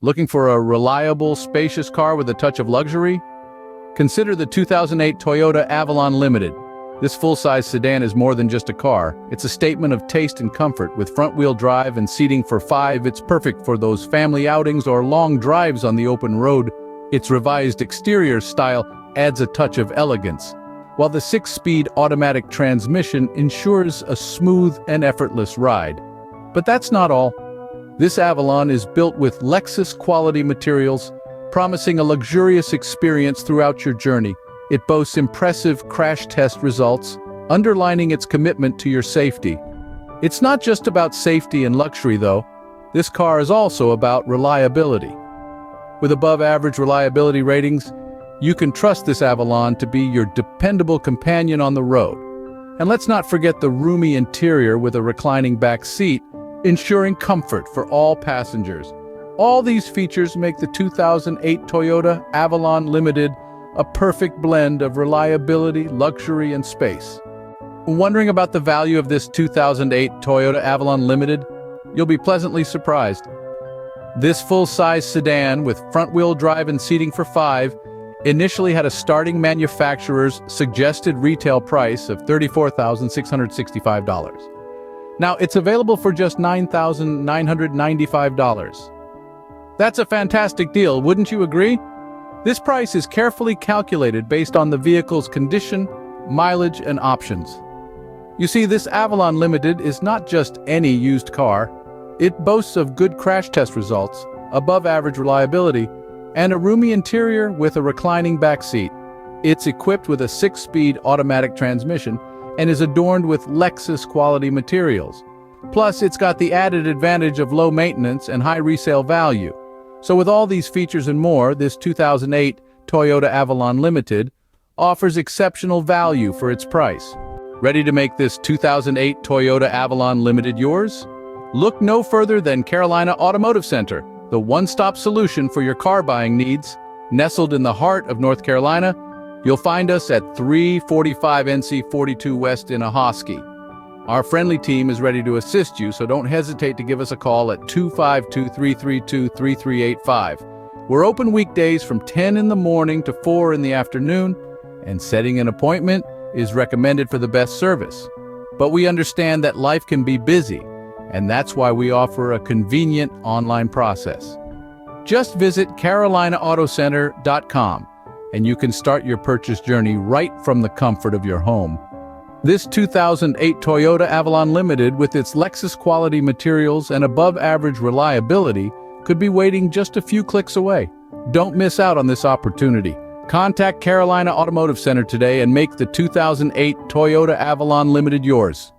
Looking for a reliable, spacious car with a touch of luxury? Consider the 2008 Toyota Avalon Limited. This full-size sedan is more than just a car. It's a statement of taste and comfort. With front-wheel drive and seating for 5, it's perfect for those family outings or long drives on the open road. Its revised exterior style adds a touch of elegance, while the 6-speed automatic transmission ensures a smooth and effortless ride. But that's not all. This Avalon is built with Lexus-quality materials, promising a luxurious experience throughout your journey. It boasts impressive crash test results, underlining its commitment to your safety. It's not just about safety and luxury, though. This car is also about reliability. With above-average reliability ratings, you can trust this Avalon to be your dependable companion on the road. And let's not forget the roomy interior with a reclining back seat, ensuring comfort for all passengers. All these features make the 2008 Toyota Avalon Limited a perfect blend of reliability, luxury, and space. Wondering about the value of this 2008 Toyota Avalon Limited? You'll be pleasantly surprised. This full-size sedan with front-wheel drive and seating for 5 initially had a starting manufacturer's suggested retail price of $34,665. Now, it's available for just $9,995. That's a fantastic deal, wouldn't you agree? This price is carefully calculated based on the vehicle's condition, mileage, and options. You see, this Avalon Limited is not just any used car. It boasts of good crash test results, above-average reliability, and a roomy interior with a reclining back seat. It's equipped with a 6-speed automatic transmission and is adorned with Lexus-quality materials. Plus, it's got the added advantage of low maintenance and high resale value. So with all these features and more, this 2008 Toyota Avalon Limited offers exceptional value for its price. Ready to make this 2008 Toyota Avalon Limited yours? Look no further than Carolina Automotive Center, the one-stop solution for your car buying needs. Nestled in the heart of North Carolina, you'll find us at 345 NC 42 West in Ahoskie. Our friendly team is ready to assist you, so don't hesitate to give us a call at 252-332-3385. We're open weekdays from 10 in the morning to 4 in the afternoon, and setting an appointment is recommended for the best service. But we understand that life can be busy, and that's why we offer a convenient online process. Just visit CarolinaAutoCenter.com, and you can start your purchase journey right from the comfort of your home. This 2008 Toyota Avalon Limited, with its Lexus-quality materials and above-average reliability, could be waiting just a few clicks away. Don't miss out on this opportunity. Contact Carolina Automotive Center today and make the 2008 Toyota Avalon Limited yours.